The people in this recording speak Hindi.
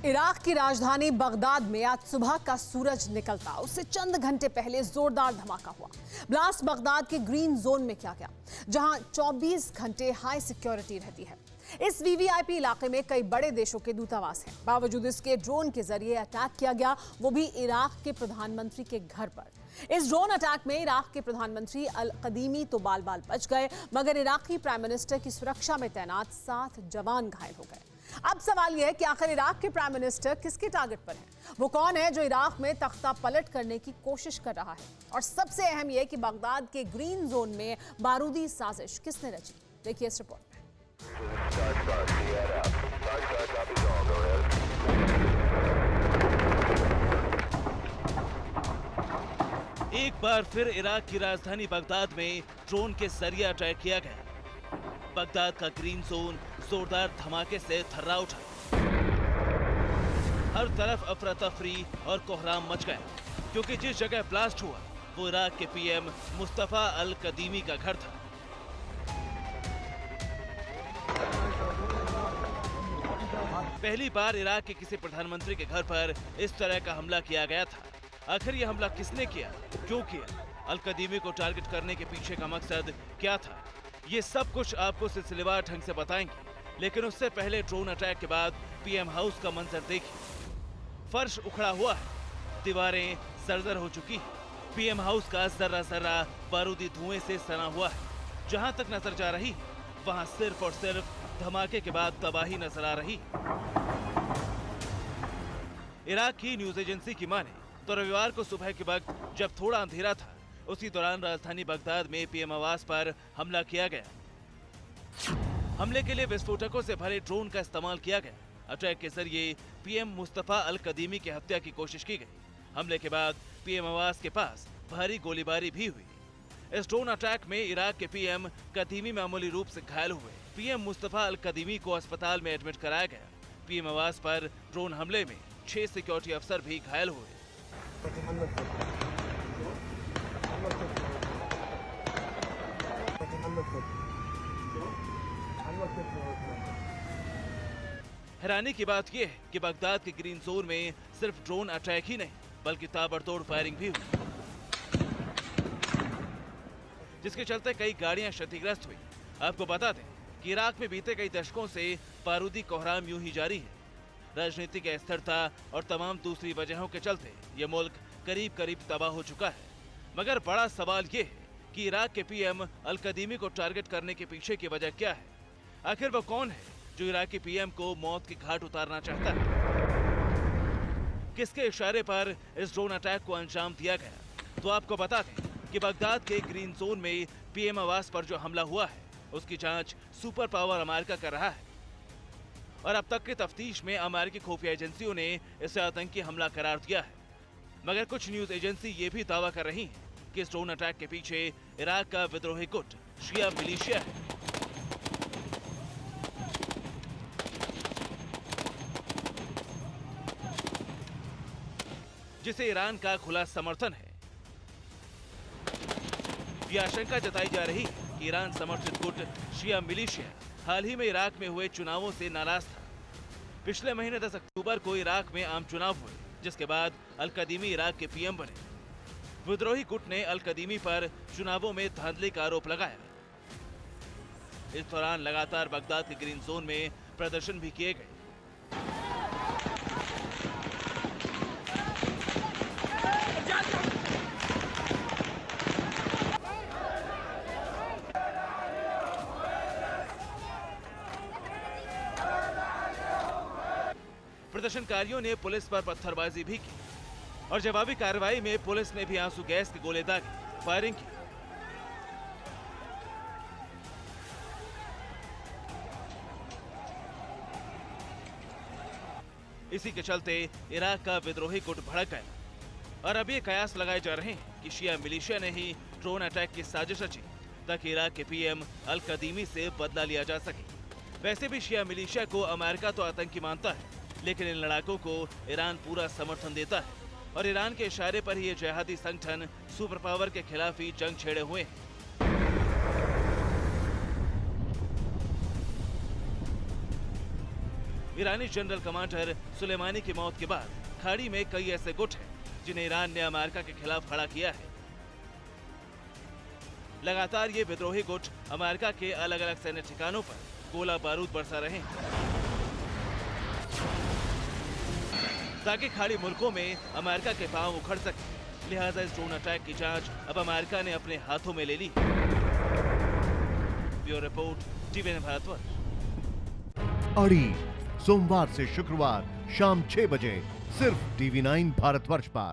इराक की राजधानी बगदाद में आज सुबह का सूरज निकलता उससे चंद घंटे पहले जोरदार धमाका हुआ। ब्लास्ट बगदाद के ग्रीन जोन में किया गया, जहां 24 घंटे हाई सिक्योरिटी रहती है। इस वीवीआईपी इलाके में कई बड़े देशों के दूतावास हैं। बावजूद इसके ड्रोन के जरिए अटैक किया गया, वो भी इराक के प्रधानमंत्री के घर पर। इस ड्रोन अटैक में इराक के प्रधानमंत्री अल कदीमी तो बाल बाल बच गए, मगर इराकी प्राइम मिनिस्टर की सुरक्षा में तैनात 7 जवान घायल हो गए। अब सवाल यह है कि आखिर इराक के प्राइम मिनिस्टर किसके टारगेट पर हैं? वो कौन है जो इराक में तख्ता पलट करने की कोशिश कर रहा है? और सबसे अहम यह कि बगदाद के ग्रीन जोन में बारूदी साजिश किसने रची? देखिए इस रिपोर्ट में। एक बार फिर इराक की राजधानी बगदाद में ड्रोन के जरिए अटैक किया गया। बगदाद का ग्रीन जोन जोरदार धमाके से थर्रा उठा। हर तरफ अफरा तफरी और कोहराम मच गया, क्योंकि जिस जगह ब्लास्ट हुआ वो इराक के पीएम मुस्तफा अल कदीमी का घर था। पहली बार इराक के किसी प्रधानमंत्री के घर पर इस तरह का हमला किया गया था। आखिर यह हमला किसने किया, क्यों किया, अल कदीमी को टारगेट करने के पीछे का मकसद क्या था, ये सब कुछ आपको सिलसिलेवार ढंग से बताएंगे। लेकिन उससे पहले ड्रोन अटैक के बाद पीएम हाउस का मंजर देखिए। फर्श उखड़ा हुआ है, दीवारें जर्जर हो चुकी हैं। पीएम हाउस का जर्रा जर्रा बारूदी धुएं से सना हुआ है। जहां तक नजर जा रही वहां सिर्फ और सिर्फ धमाके के बाद तबाही नजर आ रही। इराक की न्यूज एजेंसी की माने तो रविवार को सुबह के वक्त जब थोड़ा अंधेरा था, उसी दौरान राजधानी बगदाद में पीएम आवास पर हमला किया गया। हमले के लिए विस्फोटकों से भरे ड्रोन का इस्तेमाल किया गया। अटैक के जरिए पीएम मुस्तफा अल कदीमी की हत्या की कोशिश की गई। हमले के बाद पीएम आवास के पास भारी गोलीबारी भी हुई। इस ड्रोन अटैक में इराक के पीएम कदीमी मामूली रूप से घायल हुए। पीएम मुस्तफा अल कदीमी को अस्पताल में एडमिट कराया गया। पीएम आवास पर ड्रोन हमले में 6 सिक्योरिटी अफसर भी घायल हुए। हैरानी की बात यह है कि बगदाद के ग्रीन जोन में सिर्फ ड्रोन अटैक ही नहीं, बल्कि ताबड़तोड़ फायरिंग भी हुई, जिसके चलते कई गाड़ियां क्षतिग्रस्त हुई। आपको बता दें कि इराक में बीते कई दशकों से बारूदी कोहराम यूं ही जारी है। राजनीतिक अस्थिरता और तमाम दूसरी वजहों के चलते ये मुल्क करीब करीब तबाह हो चुका है। मगर बड़ा सवाल ये है कि इराक के पीएम अल कदीमी को टारगेट करने के पीछे की वजह क्या है? आखिर वो कौन है जो इराकी पीएम को मौत के घाट उतारना चाहता है? किसके इशारे पर इस ड्रोन अटैक को अंजाम दिया गया? तो आपको बता दें कि बगदाद के ग्रीन जोन में पीएम आवास पर जो हमला हुआ है, उसकी जांच सुपर पावर अमेरिका कर रहा है। और अब तक की तफ्तीश में अमेरिकी खुफिया एजेंसियों ने इसे आतंकी हमला करार दिया है। मगर कुछ न्यूज एजेंसी ये भी दावा कर रही हैं कि इस ड्रोन अटैक के पीछे इराक का विद्रोही गुट शिया मिलिशिया है। जिसे ईरान का खुला समर्थन है। यह आशंका जताई जा रही है कि ईरान समर्थित गुट शिया मिलिशिया हाल ही में इराक में हुए चुनावों से नाराज था। पिछले महीने 10 अक्टूबर को इराक में आम चुनाव हुए, जिसके बाद अल कदीमी इराक के पीएम बने। विद्रोही गुट ने अल कदीमी पर चुनावों में धांधली का आरोप लगाया। इस दौरान लगातार बगदाद के ग्रीन जोन में प्रदर्शन भी किए गए। प्रदर्शनकारियों ने पुलिस पर पत्थरबाजी भी की और जवाबी कार्रवाई में पुलिस ने भी आंसू गैस के गोले दागे, फायरिंग की। इसी के चलते इराक का विद्रोही गुट भड़क गया और अब ये कयास लगाए जा रहे हैं कि शिया मिलिशिया ने ही ड्रोन अटैक की साजिश रची ताकि इराक के पीएम अल कदीमी से बदला लिया जा सके। वैसे भी शिया मिलिशिया को अमेरिका तो आतंकी मानता है, लेकिन इन लड़ाकों को ईरान पूरा समर्थन देता है और ईरान के इशारे पर ही ये जिहादी संगठन सुपर पावर के खिलाफ ही जंग छेड़े हुए हैं। ईरानी जनरल कमांडर सुलेमानी की मौत के बाद खाड़ी में कई ऐसे गुट हैं जिन्हें ईरान ने अमेरिका के खिलाफ खड़ा किया है। लगातार ये विद्रोही गुट अमेरिका के अलग अलग सैन्य ठिकानों पर गोला बारूद बरसा रहे हैं ताकि खाड़ी मुल्कों में अमेरिका के पांव उखड़ सके। लिहाजा इस ड्रोन अटैक की जांच अब अमेरिका ने अपने हाथों में ले ली। Bureau report, TV Bharatvarsh. अड़ी सोमवार से शुक्रवार शाम 6 बजे सिर्फ टीवी 9 भारतवर्ष पर।